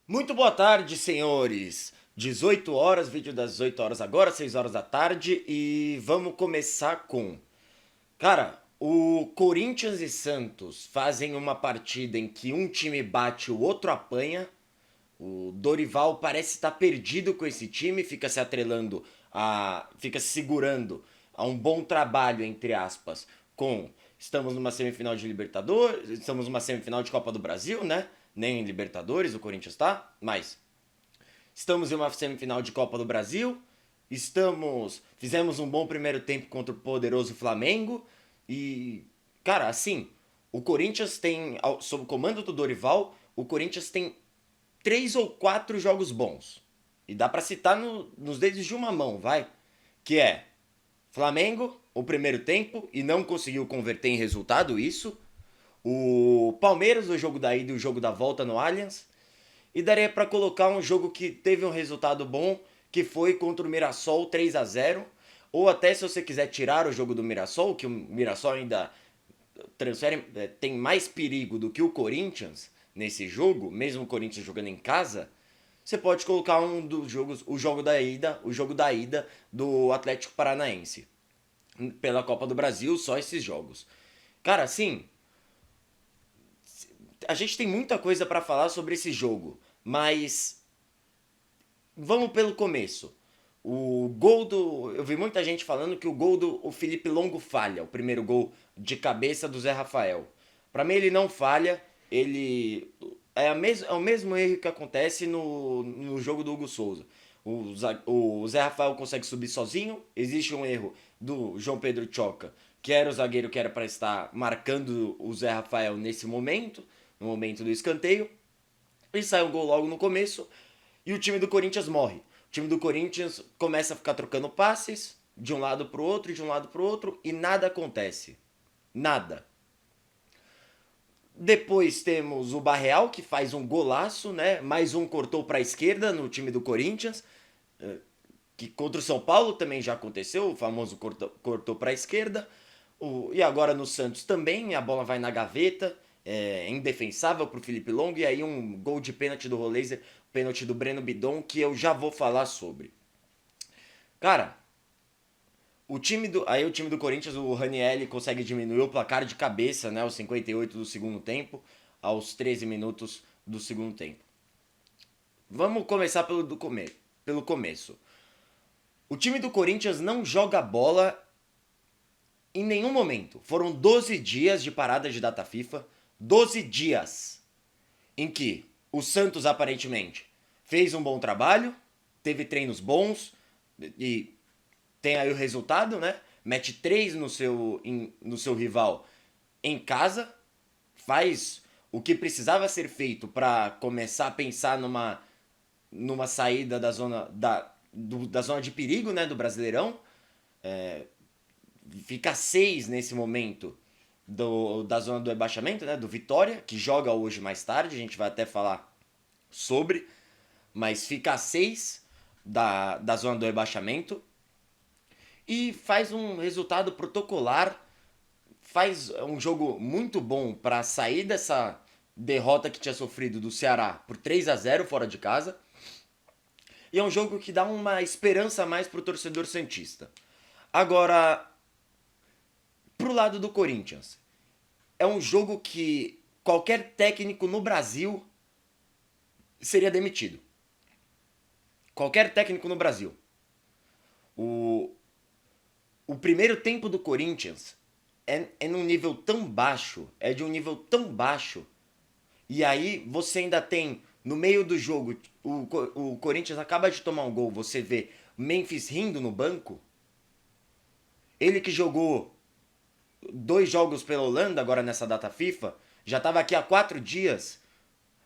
Muito boa tarde, senhores. 18 horas, vídeo das 18 horas agora, 6 horas da tarde e vamos começar com... Cara, o Corinthians e Santos fazem uma partida em que um time bate, o outro apanha. O Dorival parece estar perdido com esse time, fica se atrelando fica se segurando a um bom trabalho, entre aspas, com estamos numa semifinal de Libertadores, estamos numa semifinal de Copa do Brasil, né? Nem em Libertadores o Corinthians tá, mas estamos em uma semifinal de Copa do Brasil, fizemos um bom primeiro tempo contra o poderoso Flamengo e, cara, assim, o Corinthians tem, sob o comando do Dorival, o Corinthians tem 3 ou 4 jogos bons. E dá pra citar nos dedos de uma mão, vai. Que é Flamengo, o primeiro tempo, e não conseguiu converter em resultado isso. O Palmeiras, o jogo da ida e o jogo da volta no Allianz. E daria pra colocar um jogo que teve um resultado bom, que foi contra o Mirassol 3-0. Ou até se você quiser tirar o jogo do Mirassol, que o Mirassol ainda tem mais perigo do que o Corinthians nesse jogo, mesmo o Corinthians jogando em casa, você pode colocar um dos jogos, o jogo da ida do Atlético Paranaense pela Copa do Brasil, só esses jogos. Cara, assim, a gente tem muita coisa para falar sobre esse jogo, mas vamos pelo começo. O gol do. Eu vi muita gente falando que o gol do o Felipe Longo falha, o primeiro gol de cabeça do Zé Rafael. Para mim, ele não falha, ele. É o mesmo erro que acontece no jogo do Hugo Souza. O Zé Rafael consegue subir sozinho, existe um erro do João Pedro Choca, que era o zagueiro que era para estar marcando o Zé Rafael nesse momento, no momento do escanteio, e sai um gol logo no começo e o time do Corinthians morre. O time do Corinthians começa a ficar trocando passes de um lado pro outro, de um lado pro outro e nada acontece. Nada. Depois temos o Barreal que faz um golaço, né? Mais um cortou para a esquerda no time do Corinthians, que contra o São Paulo também já aconteceu, o famoso cortou para a esquerda. E agora no Santos também, a bola vai na gaveta, é indefensável para o Felipe Longo, e aí um gol de pênalti do Roleiser, pênalti do Breno Bidon, que eu já vou falar sobre. Cara, o time do Corinthians, o Ranielli consegue diminuir o placar de cabeça, né, aos 58 do segundo tempo, aos 13 minutos do segundo tempo. Vamos começar pelo começo. O time do Corinthians não joga bola em nenhum momento. Foram 12 dias de parada de data FIFA. 12 dias em que o Santos aparentemente fez um bom trabalho, teve treinos bons e tem aí o resultado, né? Mete 3 no seu rival em casa, faz o que precisava ser feito para começar a pensar numa saída da zona de perigo, né, do Brasileirão. Fica 6 nesse momento da zona do rebaixamento, né? Do Vitória, que joga hoje mais tarde, a gente vai até falar sobre, mas fica a 6 da zona do rebaixamento e faz um resultado protocolar, faz um jogo muito bom para sair dessa derrota que tinha sofrido do Ceará por 3-0 fora de casa. E é um jogo que dá uma esperança a mais pro torcedor santista. Agora, pro lado do Corinthians, é um jogo que qualquer técnico no Brasil seria demitido. Qualquer técnico no Brasil. O, o primeiro tempo do Corinthians é num nível tão baixo, é de um nível tão baixo, e aí você ainda tem, no meio do jogo, o Corinthians acaba de tomar um gol, você vê Memphis rindo no banco, ele que jogou 2 jogos pela Holanda agora nessa data FIFA, já estava aqui há 4 dias,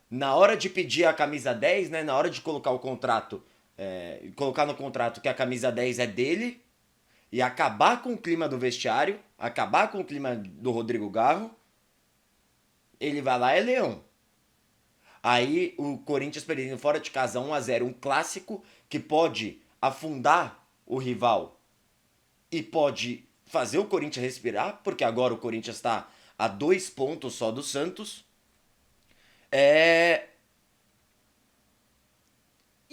na hora de pedir a camisa 10, né, na hora de colocar o contrato, colocar no contrato que a camisa 10 é dele, e acabar com o clima do vestiário, acabar com o clima do Rodrigo Garro, ele vai lá e é leão. Aí o Corinthians perdendo fora de casa 1-0, um clássico que pode afundar o rival e pode fazer o Corinthians respirar, porque agora o Corinthians está a 2 pontos só do Santos. É,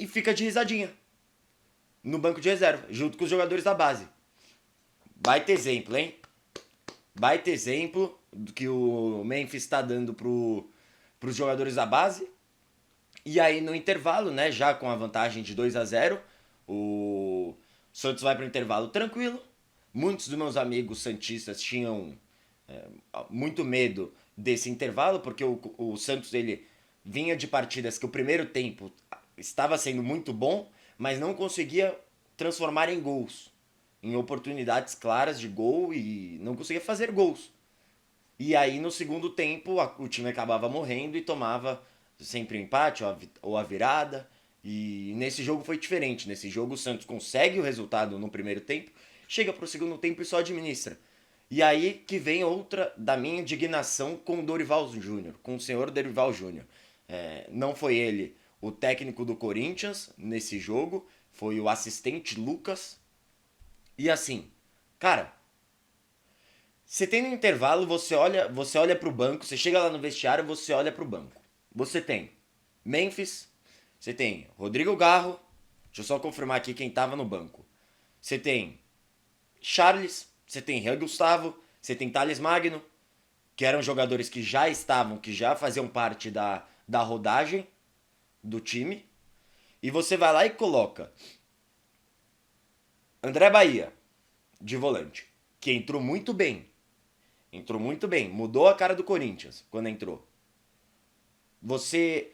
e fica de risadinha no banco de reserva, junto com os jogadores da base. Baita exemplo, hein? Baita exemplo do que o Memphis está dando pros jogadores da base. E aí no intervalo, né, já com a vantagem de 2-0, o Santos vai para o intervalo tranquilo. Muitos dos meus amigos santistas tinham muito medo desse intervalo, porque o Santos ele vinha de partidas que o primeiro tempo estava sendo muito bom, mas não conseguia transformar em gols, em oportunidades claras de gol e não conseguia fazer gols. E aí no segundo tempo o time acabava morrendo e tomava sempre o empate ou a virada. E nesse jogo foi diferente. Nesse jogo o Santos consegue o resultado no primeiro tempo, chega pro segundo tempo e só administra. E aí que vem outra da minha indignação com o Dorival Júnior, com o senhor Dorival Júnior. Não foi ele o técnico do Corinthians nesse jogo, foi o assistente Lucas. E assim, cara, você tem no intervalo, você olha pro banco, você chega lá no vestiário, você olha pro banco. Você tem Memphis, você tem Rodrigo Garro, deixa eu só confirmar aqui quem tava no banco. Você tem Charles, você tem Rian Gustavo, você tem Thales Magno, que eram jogadores que já estavam, que já faziam parte da rodagem do time. E você vai lá e coloca André Bahia, de volante, que entrou muito bem. Entrou muito bem, mudou a cara do Corinthians quando entrou. Você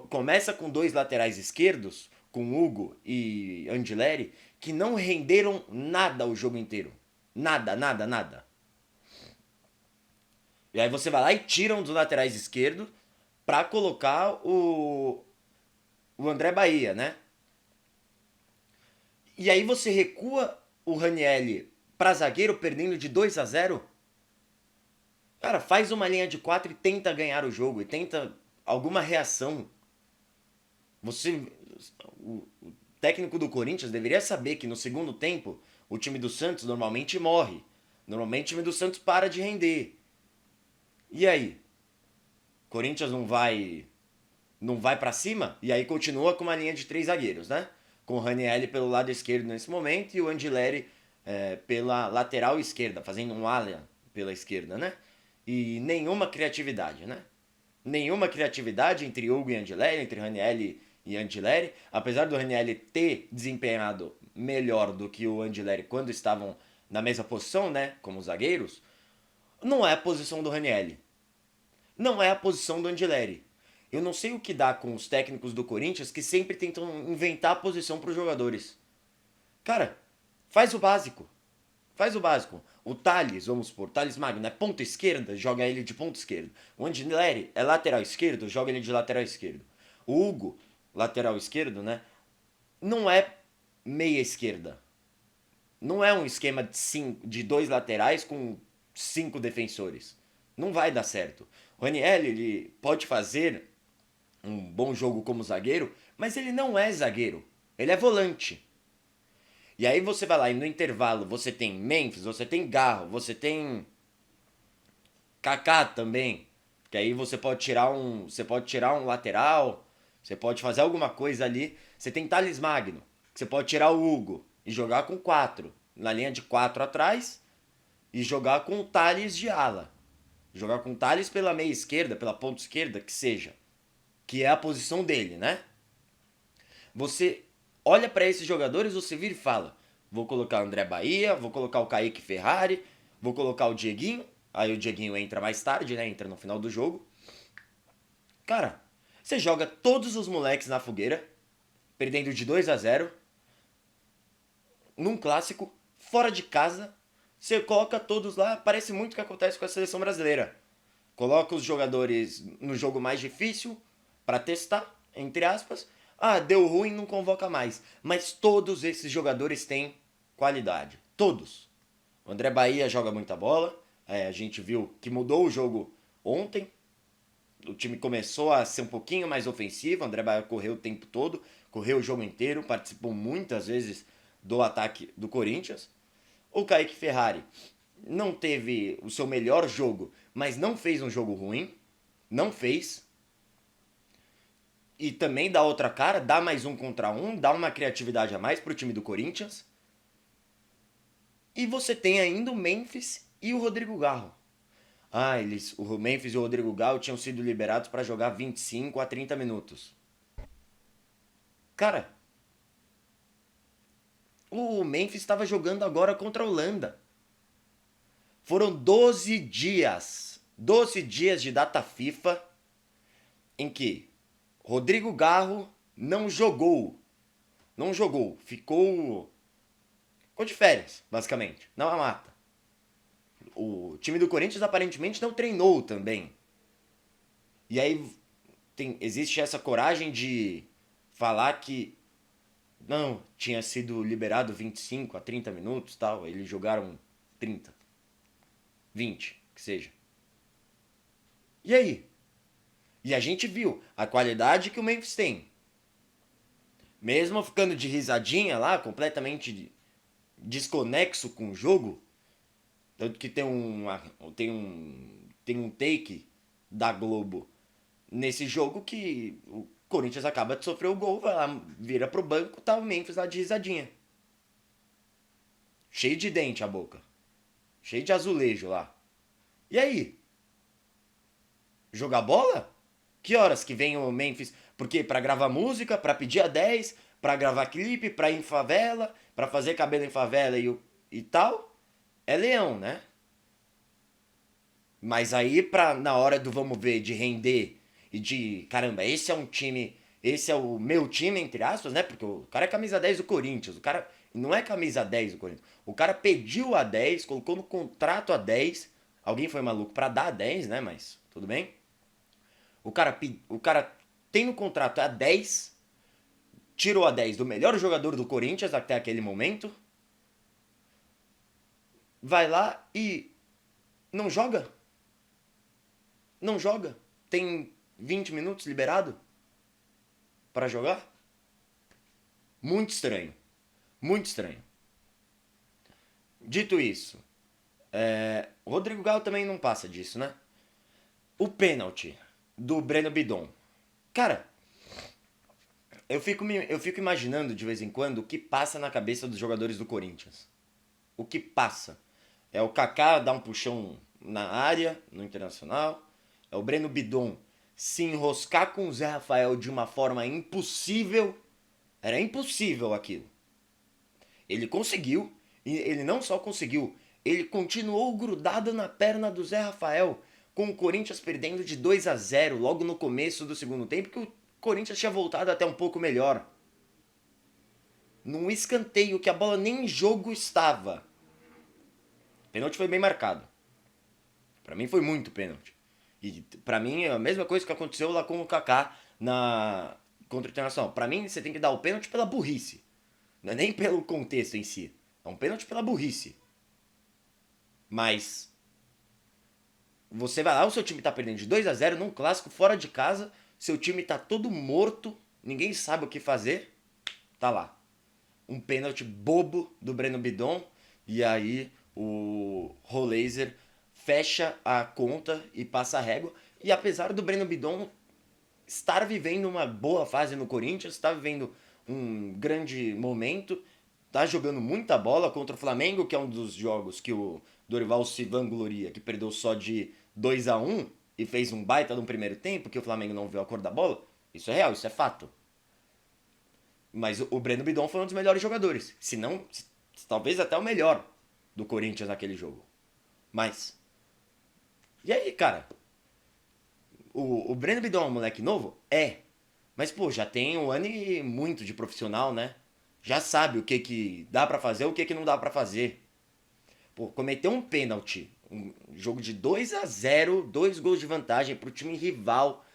começa com dois laterais esquerdos, com Hugo e Andileri, que não renderam nada o jogo inteiro. Nada, nada, nada. E aí você vai lá e tira um dos laterais esquerdos pra colocar o André Bahia, né? E aí você recua o Ranieri pra zagueiro perdendo de 2-0. Cara, faz uma linha de 4 e tenta ganhar o jogo, e tenta alguma reação. O técnico do Corinthians deveria saber que no segundo tempo o time do Santos normalmente morre. Normalmente o time do Santos para de render. E aí? Corinthians não vai para cima? E aí continua com uma linha de 3 zagueiros, né? Com o Ranieri pelo lado esquerdo nesse momento e o Andileri pela lateral esquerda, fazendo um ala pela esquerda, né? E nenhuma criatividade, né? Nenhuma criatividade entre Hugo e Andileri, entre Ranieri e Andileri. Apesar do Ranieri ter desempenhado melhor do que o Andileri quando estavam na mesma posição, né? Como zagueiros, não é a posição do Ranieri. Não é a posição do Andileri. Eu não sei o que dá com os técnicos do Corinthians que sempre tentam inventar a posição para os jogadores. Cara, faz o básico. Faz o básico. O Thales, vamos supor, Thales Magno é ponta esquerda, joga ele de ponta esquerda. O Andileri é lateral esquerdo, joga ele de lateral esquerdo. O Hugo, lateral esquerdo, né? Não é meia esquerda. Não é um esquema de 2 laterais com 5 defensores. Não vai dar certo. O Ranieri, ele pode fazer um bom jogo como zagueiro, mas ele não é zagueiro. Ele é volante. E aí você vai lá e no intervalo você tem Memphis, você tem Garro, você tem Kaká também. Que aí você pode tirar um lateral, você pode fazer alguma coisa ali. Você tem Thales Magno, que você pode tirar o Hugo e jogar com 4 na linha de 4 atrás e jogar com o Thales de ala. Jogar com o Thales pela meia esquerda, pela ponta esquerda, que seja. Que é a posição dele, né? Você olha para esses jogadores, você vira e fala: vou colocar o André Bahia, vou colocar o Kaique Ferrari, vou colocar o Dieguinho. Aí o Dieguinho entra mais tarde, né? Entra no final do jogo. Cara, você joga todos os moleques na fogueira, perdendo de 2-0, num clássico, fora de casa. Você coloca todos lá, parece muito o que acontece com a seleção brasileira. Coloca os jogadores no jogo mais difícil para testar, entre aspas. Ah, deu ruim, não convoca mais. Mas todos esses jogadores têm qualidade. Todos. O André Bahia joga muita bola. A gente viu que mudou o jogo ontem. O time começou a ser um pouquinho mais ofensivo. O André Bahia correu o tempo todo. Correu o jogo inteiro. Participou muitas vezes do ataque do Corinthians. O Kaique Ferrari não teve o seu melhor jogo, mas não fez um jogo ruim. Não fez. E também dá outra cara, dá mais um contra um, dá uma criatividade a mais pro time do Corinthians. E você tem ainda o Memphis e o Rodrigo Garro. Ah, o Memphis e o Rodrigo Garro tinham sido liberados para jogar 25 a 30 minutos. Cara, o Memphis estava jogando agora contra a Holanda. Foram 12 dias. 12 dias de data FIFA em que Rodrigo Garro não jogou. Não jogou. Ficou de férias, basicamente. Não a mata. O time do Corinthians aparentemente não treinou também. E aí existe essa coragem de falar que não, tinha sido liberado 25 a 30 minutos, tal, eles jogaram 30, 20, que seja. E aí? E a gente viu a qualidade que o Memphis tem. Mesmo ficando de risadinha lá, completamente desconexo com o jogo, tanto que tem um take da Globo nesse jogo que o Corinthians acaba de sofrer o gol, vai lá, vira pro banco, tá o Memphis lá de risadinha. Cheio de dente a boca. Cheio de azulejo lá. E aí? Jogar bola? Que horas que vem o Memphis? Porque pra gravar música, pra pedir a 10, pra gravar clipe, pra ir em favela, pra fazer cabelo em favela e tal, é leão, né? Mas aí, na hora do vamos ver, de render e de, caramba, esse é o meu time, entre aspas, né? Porque o cara é camisa 10 do Corinthians, o cara não é camisa 10 do Corinthians. O cara pediu a 10, colocou no contrato a 10, alguém foi maluco pra dar a 10, né? Mas tudo bem. O cara tem no contrato a 10, tirou a 10 do melhor jogador do Corinthians até aquele momento, vai lá e não joga. Não joga. Tem 20 minutos liberado para jogar? Muito estranho. Muito estranho. Dito isso, o Rodrigo Galo também não passa disso, né? O pênalti do Breno Bidon. Cara, eu fico imaginando de vez em quando o que passa na cabeça dos jogadores do Corinthians. O que passa? É o Kaká dar um puxão na área, no Internacional. É o Breno Bidon se enroscar com o Zé Rafael de uma forma impossível. Era impossível aquilo. Ele conseguiu, e ele não só conseguiu, ele continuou grudado na perna do Zé Rafael, com o Corinthians perdendo de 2-0 logo no começo do segundo tempo, que o Corinthians tinha voltado até um pouco melhor. Num escanteio que a bola nem em jogo estava. O pênalti foi bem marcado. Pra mim foi muito pênalti. E pra mim é a mesma coisa que aconteceu lá com o Kaká contra o Internacional. Pra mim você tem que dar o pênalti pela burrice. Não é nem pelo contexto em si. É um pênalti pela burrice. Mas você vai lá, o seu time tá perdendo de 2-0 num clássico fora de casa, seu time tá todo morto, ninguém sabe o que fazer. Tá lá. Um pênalti bobo do Breno Bidon e aí o Rolaser fecha a conta e passa a régua. E apesar do Breno Bidon estar vivendo uma boa fase no Corinthians, está vivendo um grande momento, tá jogando muita bola contra o Flamengo, que é um dos jogos que o Dorival se vangloria, que perdeu só de 2-1 e fez um baita no primeiro tempo, que o Flamengo não viu a cor da bola. Isso é real, isso é fato. Mas o Breno Bidon foi um dos melhores jogadores. Se não, talvez até o melhor do Corinthians naquele jogo. Mas. E aí, cara? O Breno Bidon é um moleque novo? É. Mas, pô, já tem um ano e muito de profissional, né? Já sabe o que dá pra fazer, o que não dá pra fazer. Pô, cometeu um pênalti. Um jogo de 2-0, 2 gols de vantagem pro time rival.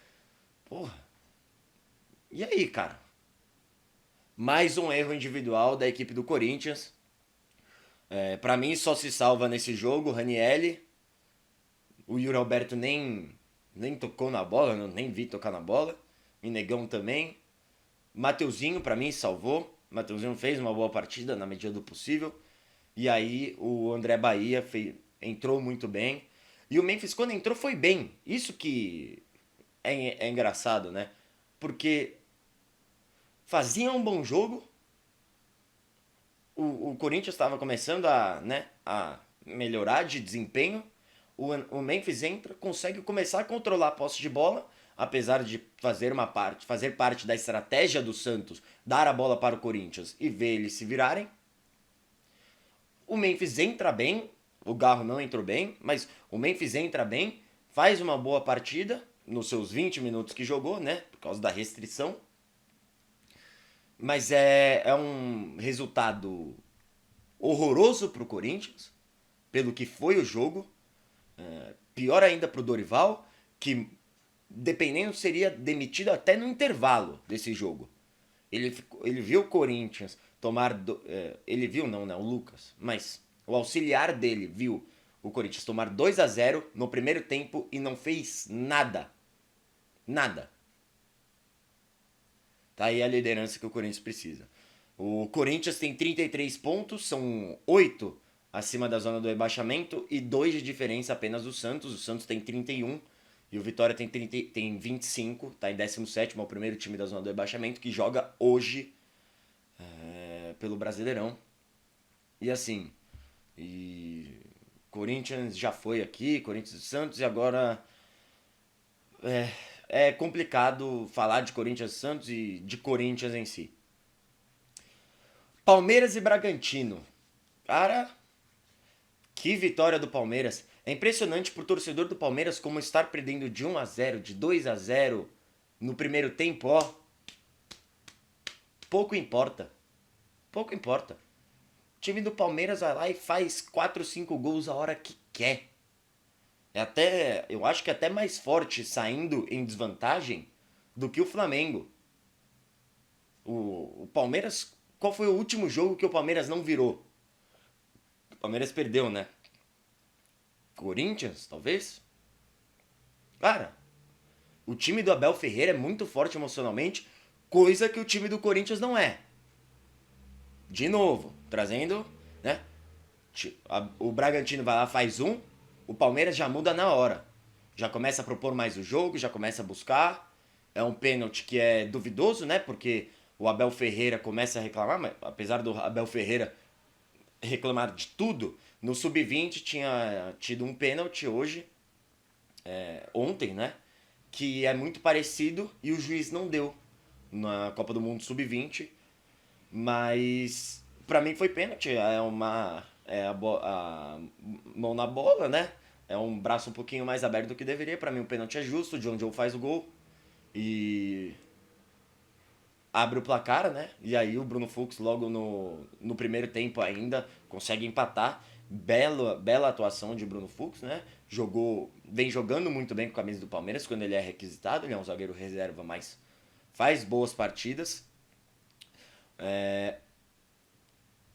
Porra. E aí, cara? Mais um erro individual da equipe do Corinthians. Pra mim, só se salva nesse jogo o Ranielli. O Yuri Alberto nem tocou na bola, nem vi tocar na bola. Minegão também. Mateuzinho, pra mim, salvou. Mateuzinho fez uma boa partida na medida do possível. E aí o André Bahia entrou muito bem. E o Memphis, quando entrou, foi bem. Isso que é engraçado, né? porque fazia um bom jogo, o Corinthians estava começando a melhorar de desempenho, o Memphis entra, consegue começar a controlar a posse de bola, apesar de fazer parte da estratégia do Santos, dar a bola para o Corinthians e ver eles se virarem. O Memphis entra bem, o Garro não entrou bem, mas o Memphis entra bem, faz uma boa partida nos seus 20 minutos que jogou, né? Por causa da restrição. Mas é um resultado horroroso para o Corinthians, pelo que foi o jogo. Pior ainda para o Dorival, que dependendo seria demitido até no intervalo desse jogo. Ele viu o Corinthians tomar. Ele viu, não, né? O Lucas. Mas o auxiliar dele viu o Corinthians tomar 2-0 no primeiro tempo e não fez nada. Nada. Tá aí a liderança que o Corinthians precisa. O Corinthians tem 33 pontos, são 8 acima da zona do rebaixamento e 2 de diferença apenas do Santos. O Santos tem 31 e o Vitória tem 25, tá em 17º, é o primeiro time da zona do rebaixamento que joga hoje pelo Brasileirão. E assim, Corinthians já foi aqui, Corinthians e Santos, e agora é complicado falar de Corinthians e Santos e de Corinthians em si. Palmeiras e Bragantino. Cara, que vitória do Palmeiras. É impressionante pro torcedor do Palmeiras como estar perdendo de 1-0, de 2-0 no primeiro tempo, ó. Pouco importa. Pouco importa. O time do Palmeiras vai lá e faz 4, 5 gols a hora que quer. Eu acho que é até mais forte saindo em desvantagem do que o Flamengo. O Palmeiras, qual foi o último jogo que o Palmeiras não virou? O Palmeiras perdeu, né? Corinthians, talvez? Cara, o time do Abel Ferreira é muito forte emocionalmente, coisa que o time do Corinthians não é. De novo, trazendo, né? O Bragantino vai lá, faz um, o Palmeiras já muda na hora. Já começa a propor mais o jogo, já começa a buscar. É um pênalti que é duvidoso, né? Porque o Abel Ferreira começa a reclamar, mas apesar do Abel Ferreira reclamar de tudo, no Sub-20 tinha tido um pênalti hoje, ontem, né? Que é muito parecido e o juiz não deu na Copa do Mundo Sub-20. Mas pra mim foi pênalti. A mão na bola, né? É um braço um pouquinho mais aberto do que deveria. Pra mim o pênalti é justo. O John Joe faz o gol e abre o placar, né? E aí o Bruno Fux logo no primeiro tempo ainda consegue empatar. Bela atuação de Bruno Fux, né? Vem jogando muito bem com a camisa do Palmeiras quando ele é requisitado. Ele é um zagueiro reserva, mas faz boas partidas.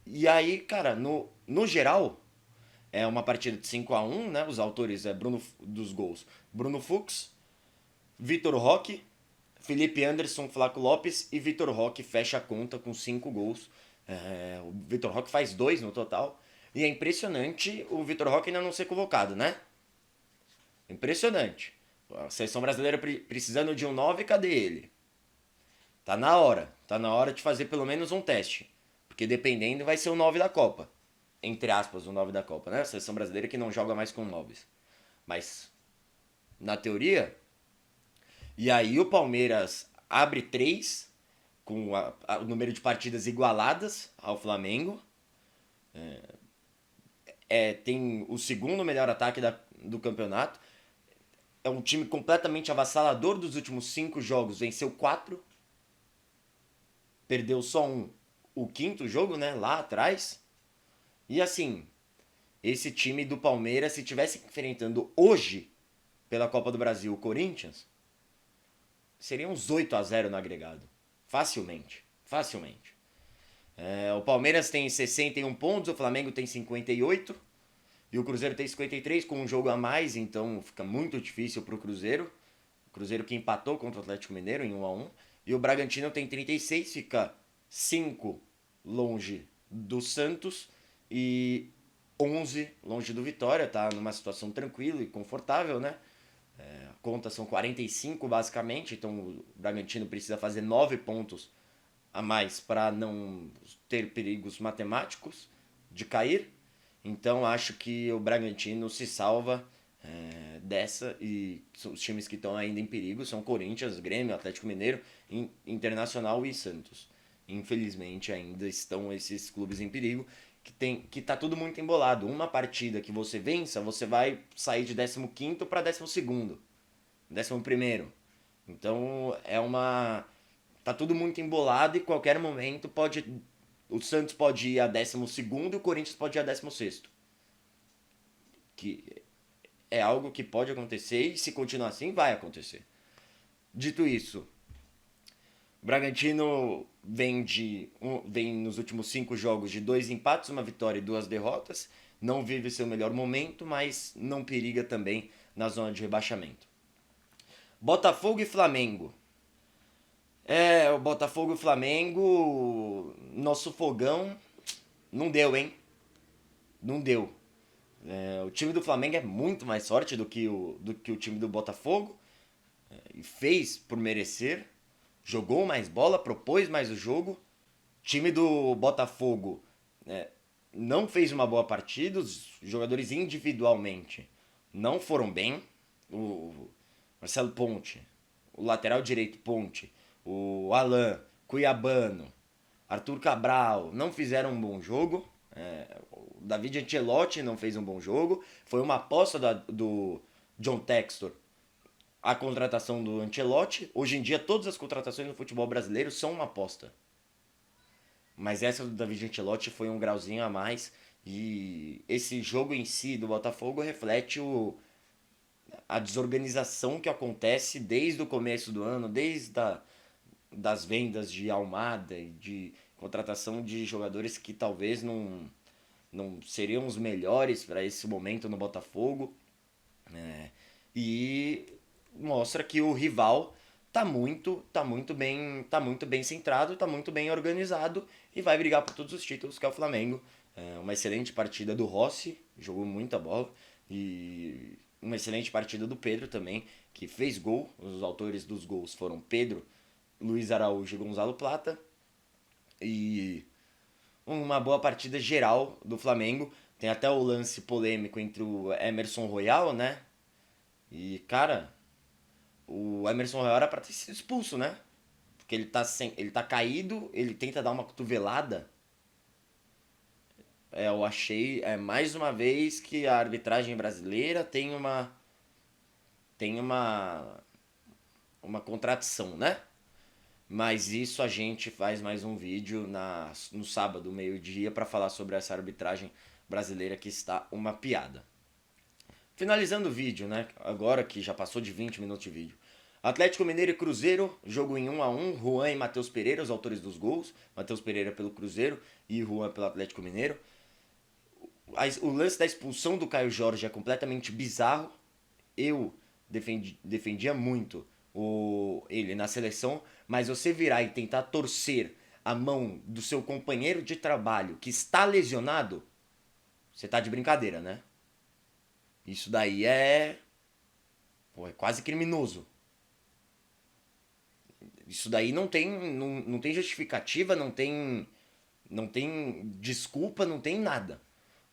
E aí, cara, no geral, é uma partida de 5-1, né? Os autores dos gols: Bruno Fux, Vitor Roque, Felipe Anderson, Flaco Lopes e Vitor Roque fecha a conta com 5 gols. O Vitor Roque faz 2 no total. E é impressionante o Vitor Roque ainda não ser convocado, né? Impressionante. A seleção brasileira precisando de um 9, cadê ele? Tá na hora. Tá na hora de fazer pelo menos um teste. Porque dependendo vai ser o 9 da Copa. Entre aspas, o 9 da Copa, né? A seleção brasileira que não joga mais com 9. Mas, na teoria. E aí o Palmeiras abre 3 com o número de partidas igualadas ao Flamengo. Tem o segundo melhor ataque do campeonato. É um time completamente avassalador dos últimos 5 jogos. Venceu 4. Perdeu só o quinto jogo, né? Lá atrás. E assim, esse time do Palmeiras, se tivesse enfrentando hoje pela Copa do Brasil o Corinthians, seria uns 8-0 no agregado. Facilmente. Facilmente. O Palmeiras tem 61 pontos, o Flamengo tem 58 e o Cruzeiro tem 53 com um jogo a mais, então fica muito difícil pro Cruzeiro. O Cruzeiro que empatou contra o Atlético Mineiro em 1-1. E o Bragantino tem 36, fica 5 longe do Santos e 11 longe do Vitória, tá numa situação tranquila e confortável, né? A conta são 45 basicamente, então o Bragantino precisa fazer 9 pontos a mais para não ter perigos matemáticos de cair. Então acho que o Bragantino se salva dessa, e os times que estão ainda em perigo são Corinthians, Grêmio, Atlético Mineiro, Internacional e Santos. Infelizmente ainda estão esses clubes em perigo, que tá tudo muito embolado. Uma partida que você vença, você vai sair de 15º para 12º, 11º. Então tá tudo muito embolado e qualquer momento o Santos pode ir a 12º e o Corinthians pode ir a 16º. Que é algo que pode acontecer e se continuar assim vai acontecer. Dito isso, o Bragantino vem nos últimos 5 jogos de 2 empates, uma vitória e 2 derrotas. Não vive seu melhor momento, mas não periga também na zona de rebaixamento. Botafogo e Flamengo. O Botafogo e Flamengo, nosso fogão não deu, hein? Não deu. O time do Flamengo é muito mais forte do que o time do Botafogo. E fez por merecer. Jogou mais bola, propôs mais o jogo. O time do Botafogo não fez uma boa partida. Os jogadores individualmente não foram bem. O Marcelo Ponte, o lateral direito Ponte, o Alan, Cuiabano, Arthur Cabral não fizeram um bom jogo. O David Ancelotti não fez um bom jogo. Foi uma aposta do John Textor a contratação do Ancelotti. Hoje em dia todas as contratações no futebol brasileiro são uma aposta. Mas essa do David Ancelotti foi um grauzinho a mais. E esse jogo em si do Botafogo reflete a desorganização que acontece desde o começo do ano, das vendas de Almada e de contratação de jogadores que talvez não seriam os melhores para esse momento no Botafogo. E mostra que o rival tá muito bem centrado, tá muito bem organizado e vai brigar por todos os títulos, que é o Flamengo. Uma excelente partida do Rossi, jogou muita bola, e uma excelente partida do Pedro também, que fez gol. Os autores dos gols foram Pedro, Luiz Araújo e Gonzalo Plata. E uma boa partida geral do Flamengo. Tem até o lance polêmico entre o Emerson Royal, né? E, cara, o Emerson Royal era pra ter sido expulso, né? Porque ele tá caído, ele tenta dar uma cotovelada. Eu achei, mais uma vez, que a arbitragem brasileira tem uma contradição, né? Mas isso a gente faz mais um vídeo no sábado, meio-dia, para falar sobre essa arbitragem brasileira que está uma piada. Finalizando o vídeo, né? Agora que já passou de 20 minutos de vídeo. Atlético Mineiro e Cruzeiro, jogo em 1-1. Juan e Matheus Pereira, os autores dos gols. Matheus Pereira pelo Cruzeiro e Juan pelo Atlético Mineiro. O lance da expulsão do Caio Jorge é completamente bizarro. Eu defendia muito ele na seleção, mas você virar e tentar torcer a mão do seu companheiro de trabalho que está lesionado, você tá de brincadeira, né? Isso daí é quase criminoso. Isso daí não tem justificativa, não tem desculpa, não tem nada.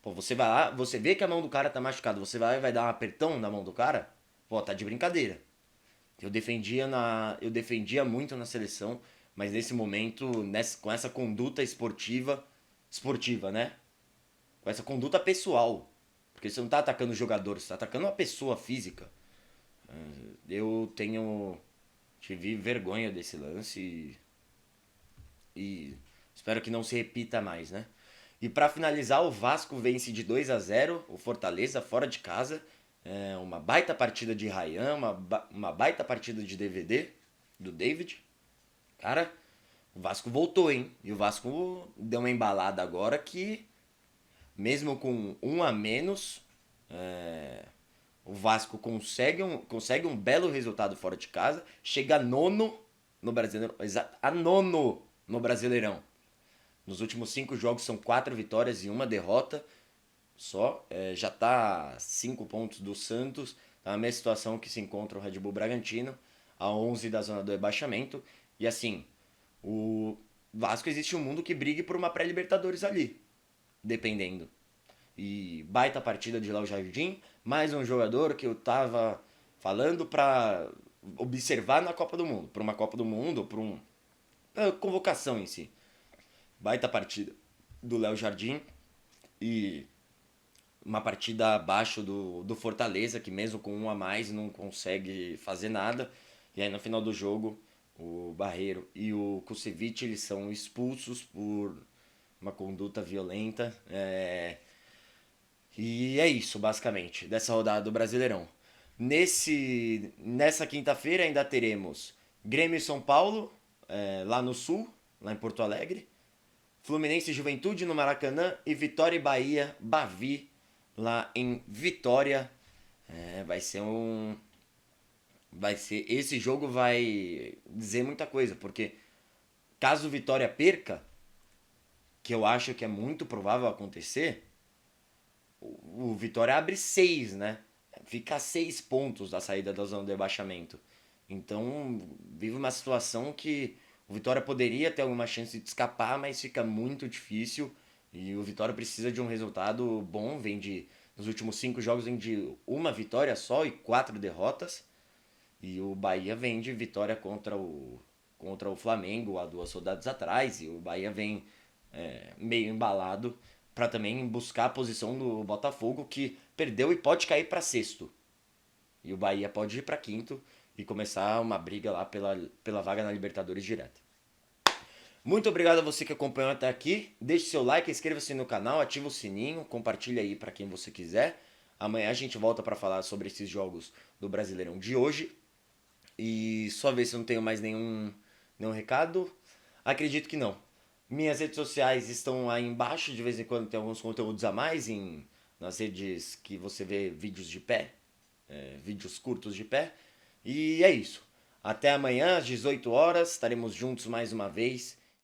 Você vai lá, você vê que a mão do cara tá machucada, você vai dar um apertão na mão do cara? Tá de brincadeira. Eu defendia muito na seleção, mas nesse momento, com essa conduta esportiva, né? Com essa conduta pessoal. Porque você não tá atacando o jogador, você tá atacando uma pessoa física. Eu tive vergonha desse lance e espero que não se repita mais, né? E para finalizar, o Vasco vence de 2-0 o Fortaleza fora de casa. Uma baita partida de Ryan, uma baita partida de DVD do David. Cara, o Vasco voltou, hein? E o Vasco deu uma embalada agora que, mesmo com um a menos, o Vasco consegue um belo resultado fora de casa. Chega a nono no Brasileirão. A nono no Brasileirão. Nos últimos 5 jogos são 4 vitórias e 1 derrota. Só. Já tá 5 pontos do Santos. Tá na mesma situação que se encontra o Red Bull Bragantino, a 11 da zona do rebaixamento. E assim, o Vasco existe um mundo que brigue por uma pré-Libertadores ali, dependendo. E baita partida de Léo Jardim, mais um jogador que eu tava falando pra observar na Copa do Mundo, pra uma Copa do Mundo, pra convocação em si. Baita partida do Léo Jardim e uma partida abaixo do Fortaleza, que mesmo com um a mais não consegue fazer nada. E aí no final do jogo, o Barreiro e o Kusevich, eles são expulsos por uma conduta violenta. E é isso, basicamente, dessa rodada do Brasileirão. Nessa quinta-feira ainda teremos Grêmio e São Paulo, lá no Sul, lá em Porto Alegre. Fluminense e Juventude no Maracanã e Vitória e Bahia, Bavi, lá em Vitória. Vai ser um. Vai ser. Esse jogo vai dizer muita coisa, porque caso o Vitória perca, que eu acho que é muito provável acontecer, o Vitória abre 6, né? Fica a 6 pontos da saída da zona do rebaixamento. Então, vive uma situação que o Vitória poderia ter alguma chance de escapar, mas fica muito difícil. E o Vitória precisa de um resultado bom. Nos últimos 5 jogos, vem de uma vitória só e 4 derrotas. E o Bahia vem de vitória contra o Flamengo há 2 rodadas atrás. E o Bahia vem meio embalado para também buscar a posição do Botafogo, que perdeu e pode cair para sexto. E o Bahia pode ir para quinto e começar uma briga lá pela vaga na Libertadores direta. Muito obrigado a você que acompanhou até aqui. Deixe seu like, inscreva-se no canal, ativa o sininho, compartilha aí para quem você quiser. Amanhã a gente volta para falar sobre esses jogos do Brasileirão de hoje. E só ver se eu não tenho mais nenhum recado. Acredito que não. Minhas redes sociais estão aí embaixo, de vez em quando tem alguns conteúdos a mais nas redes que você vê vídeos de pé, vídeos curtos de pé. E é isso. Até amanhã às 18 horas, estaremos juntos mais uma vez